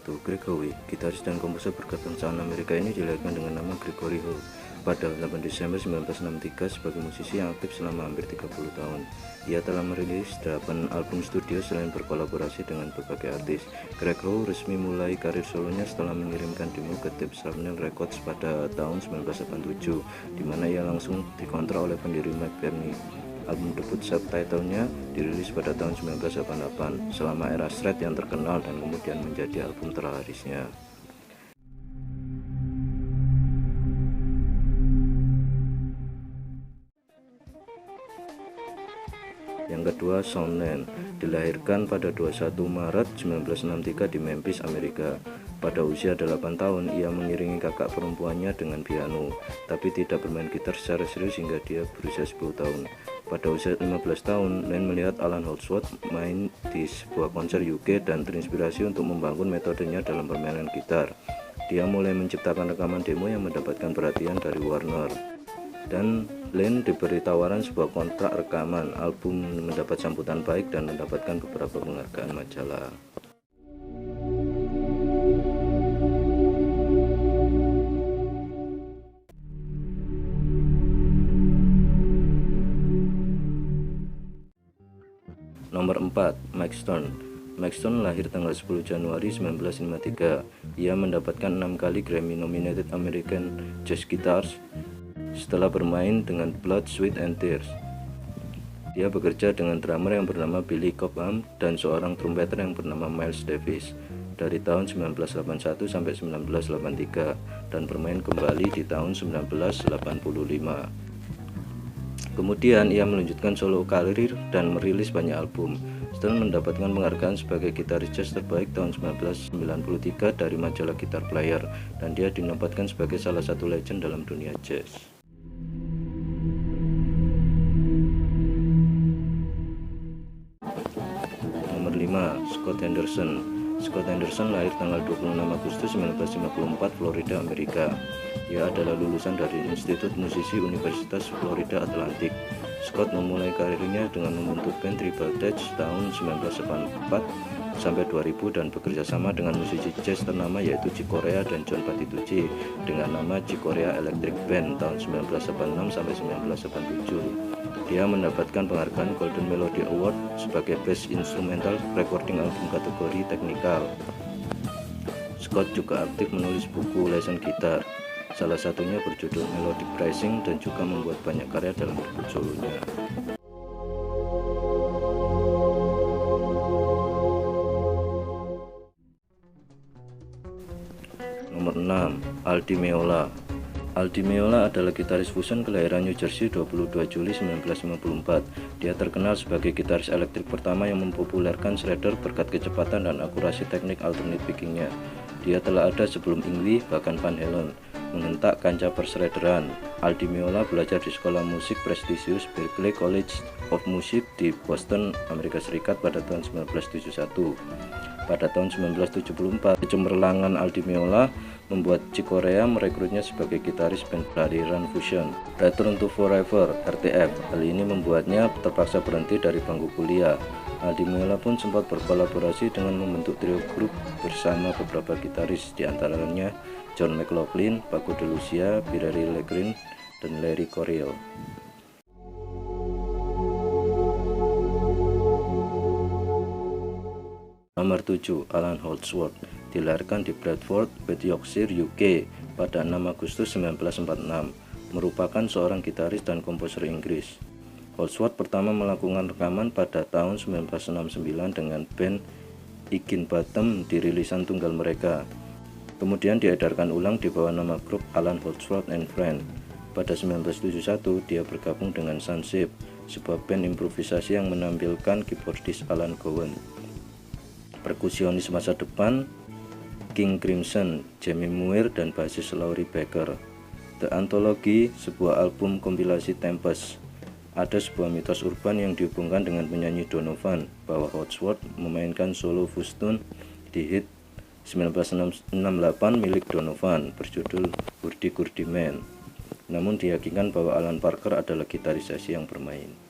1. Greg Howe, gitaris dan komposer berkebangsaan Amerika ini dilahirkan dengan nama Gregory Howe pada 8 Desember 1963 sebagai musisi yang aktif selama hampir 30 tahun. Ia telah merilis 8 album studio selain berkolaborasi dengan berbagai artis. Greg Howe resmi mulai karir solonya setelah mengirimkan demo ke tape Shrapnel Records pada tahun 1987, di mana ia langsung dikontrak oleh pendiri Mike Bernie. Album debut subtitlenya dirilis pada tahun 1988 selama era shred yang terkenal dan kemudian menjadi album terlarisnya. Yang kedua, Shawn Lane, dilahirkan pada 21 Maret 1963 di Memphis, Amerika. Pada usia 8 tahun, ia mengiringi kakak perempuannya dengan piano, tapi tidak bermain gitar secara serius hingga dia berusia 10 tahun. Pada usia 15 tahun, Lane melihat Alan Holdsworth main di sebuah konser UK dan terinspirasi untuk membangun metodenya dalam permainan gitar. Dia mulai menciptakan rekaman demo yang mendapatkan perhatian dari Warner. Dan Lane diberi tawaran sebuah kontrak rekaman. Album mendapat sambutan baik dan mendapatkan beberapa penghargaan majalah. Nomor 4, Mike Stone. Mike Stone lahir tanggal 10 Januari 1953. Ia mendapatkan 6 kali Grammy-nominated American Jazz Guitars setelah bermain dengan Blood, Sweat and Tears. Dia bekerja dengan drummer yang bernama Billy Cobham dan seorang trumpeter yang bernama Miles Davis dari tahun 1981 sampai 1983 dan bermain kembali di tahun 1985. Kemudian ia melanjutkan solo karir dan merilis banyak album. Stone mendapatkan penghargaan sebagai gitaris jazz terbaik tahun 1993 dari majalah Guitar Player, dan dia dinobatkan sebagai salah satu legend dalam dunia jazz. Nomor 5, Scott Henderson. Scott Henderson lahir tanggal 26 Agustus 1954, Florida, Amerika. Ia adalah lulusan dari Institut Musisi Universitas Florida Atlantic. Scott memulai karirnya dengan membentuk band Tribal Dutch tahun 1984 sampai 2000 dan bekerja sama dengan musisi jazz ternama yaitu Chick Corea dan John Patitucci dengan nama Chick Corea Electric Band tahun 1986 sampai 1987. Dia mendapatkan penghargaan Golden Melody Award sebagai Best Instrumental Recording Album kategori teknikal. Scott juga aktif menulis buku lesan gitar, salah satunya berjudul Melodic Rising, dan juga membuat banyak karya dalam debut solonya. Nomor 6, Aldi Meola. Aldi Meola adalah gitaris fusion kelahiran New Jersey 22 Juli 1954. Dia terkenal sebagai gitaris elektrik pertama yang mempopulerkan shredder berkat kecepatan dan akurasi teknik alternate pickingnya. Dia telah ada sebelum Ingwie, bahkan Van Halen, mengentak kancah pershredderan. Aldi Meola belajar di sekolah musik prestisius Berklee College of Music di Boston, Amerika Serikat pada tahun 1971. Pada tahun 1974, kecemerlangan Aldi Meola membuat Chick Corea merekrutnya sebagai gitaris band aliran fusion Return to Forever (RTF). Hal ini membuatnya terpaksa berhenti dari bangku kuliah. Aldi Meola pun sempat berkolaborasi dengan membentuk trio grup bersama beberapa gitaris, di antaranya John McLaughlin, Paco de Lucia, Billy Legrin, dan Larry Coryell. Nomor 7, Alan Holdsworth, dilahirkan di Bradford, West Yorkshire, UK pada 6 Agustus 1946, merupakan seorang gitaris dan komposer Inggris. Holdsworth pertama melakukan rekaman pada tahun 1969 dengan band Higginbotham di rilisan tunggal mereka. Kemudian diedarkan ulang di bawah nama grup Alan Holdsworth and Friends. Pada 1971, dia bergabung dengan Sunshape, sebuah band improvisasi yang menampilkan keyboardis Alan Gowan, perkusionis masa depan King Crimson, Jamie Muir, dan basis Laurie Baker. The Anthology, sebuah album kompilasi Tempest. Ada sebuah mitos urban yang dihubungkan dengan penyanyi Donovan bahwa Holdsworth memainkan solo fustun di hit 1968 milik Donovan berjudul Hurdy Gurdy Man. Namun diyakinkan bahwa Alan Parker adalah gitaris sesi yang bermain.